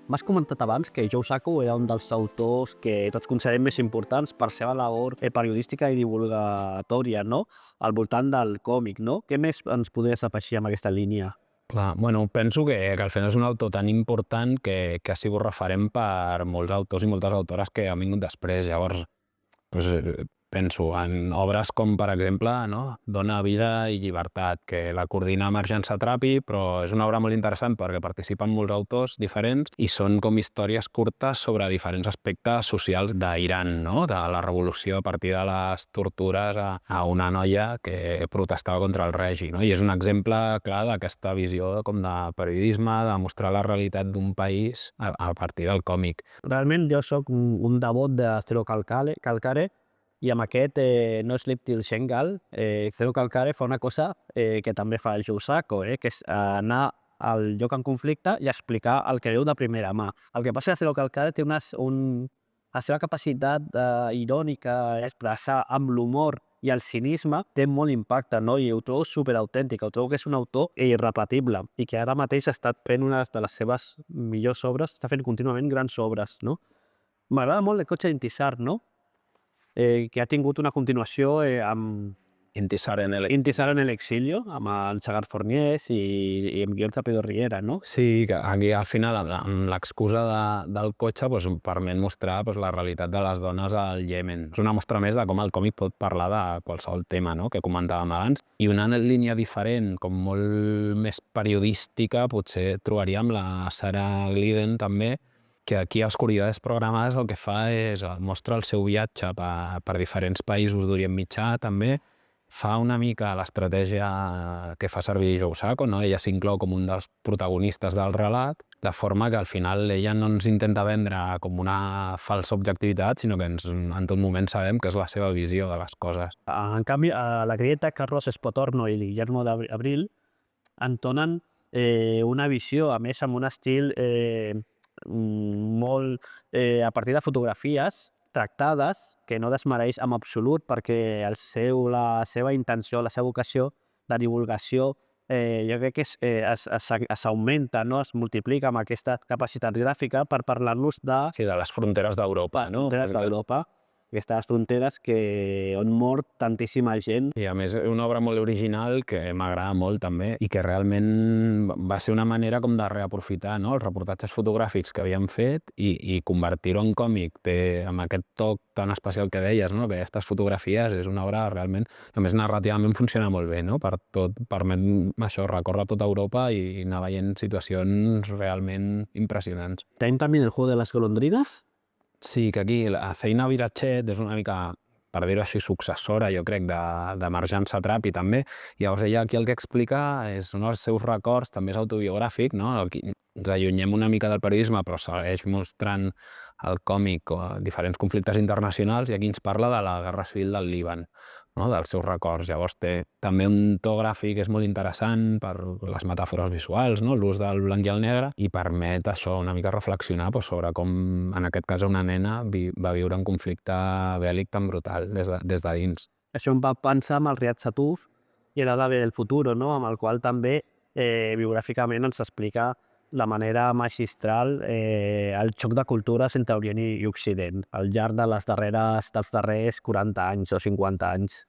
M'has comentat abans que Joe Sacco era un dels autors que tots considerem més importants per seva labor periodística i divulgatòria, no? Al voltant del còmic, no? Què més ens podries afegir amb aquesta línia? Clar, bueno, penso que al final és un autor tan important que ha sigut referent per molts autors i moltes autores que han vingut després. Llavors, pues, penso en obres com, per exemple, no? Dona, vida i llibertat, que la coordina Marjane Satrapi, però és una obra molt interessant perquè participen molts autors diferents i són com històries curtes sobre diferents aspectes socials d'Iran, no? De la revolució a partir de les tortures a una noia que protestava contra el règim, no? I és un exemple clar d'aquesta visió com de periodisme, de mostrar la realitat d'un país a partir del còmic. Realment jo sóc un devot de Zero Calcare i amb aquest No Sleep Till Shengal, Zero Calcare fa una cosa que també fa el Joe Sacco, que és anar al lloc en conflicte i explicar el que veu de primera mà. El que passa és que Zero Calcare té la seva capacitat irònica, expressar amb l'humor i el cinisme té molt impacte, no? I ho trobo superautèntic, ho trobo que és un autor irrepetible i que ara mateix està fent una de les seves millors obres, està fent contínuament grans obres, no? M'agrada molt el cotxe d'Intisar, no? Que ha tingut una continuació amb Intisar en el... Intisar en el exilio, amb el Sagard Forniés i amb Guillem Zapito Riera, no? Sí, que aquí al final, amb l'excusa del cotxe, pues, permet mostrar pues, la realitat de les dones al Iemen. És una mostra més de com el còmic pot parlar de qualsevol tema, no?, que comentàvem abans. I una línia diferent, com molt més periodística, potser trobaríem la Sarah Glidden també, que aquí a Oscuridades Programadas el que fa és mostra el seu viatge per diferents països d'Orient Mitjà també, fa una mica l'estratègia que fa servir Joe Sacco, no? Ella s'inclou com un dels protagonistes del relat, de forma que al final ella no ens intenta vendre com una falsa objectivitat, sinó que en tot moment sabem que és la seva visió de les coses. En canvi, a la grieta, Carlos Espotorno i Guillermo d'Abril en donen una visió, a més amb un estil molt a partir de fotografies tractades, que no desmereix en absolut perquè la seva intenció, la seva vocació de divulgació jo crec que s'augmenta, no? Es multiplica amb aquesta capacitat gràfica per parlar-nos de Sí, de les fronteres d'Europa, no? fronteres d'Europa, aquestes fronteres on mor tantíssima gent. I a més una obra molt original que m'agrada molt també i que realment va ser una manera com de reaprofitar, no?, els reportatges fotogràfics que havíem fet i convertir-ho en còmic. Amb aquest toc tan especial que deies, no?, que aquestes fotografies és una obra realment, a més narrativament funciona molt bé, no?, permet això, recórrer tota Europa i anar veient situacions realment impressionants. Tenim també el juego de las golondrinas. Sí, que aquí la Zeina Virachet és una mica, per dir-ho així, successora, jo crec, de Marjane Satrapi també. Llavors ella aquí el que explica són els seus records, també és autobiogràfic, no? Ens allunyem una mica del periodisme, però segueix mostrant el còmic o diferents conflictes internacionals, i aquí ens parla de la Guerra Civil del Líban, no?, dels seus records. Llavors té també un to gràfic que és molt interessant per les metàfores visuals, no?, l'ús del blanc i el negre, i permet això una mica reflexionar sobre com, en aquest cas, una nena va viure un conflicte bèl·lic tan brutal des de dins. Això em va pensar amb el Riad Satuf i el Ave del Futuro, no?, amb el qual també biogràficament ens explica de manera magistral el xoc de cultures entre Orient i Occident al llarg dels darrers 40 anys o 50 anys.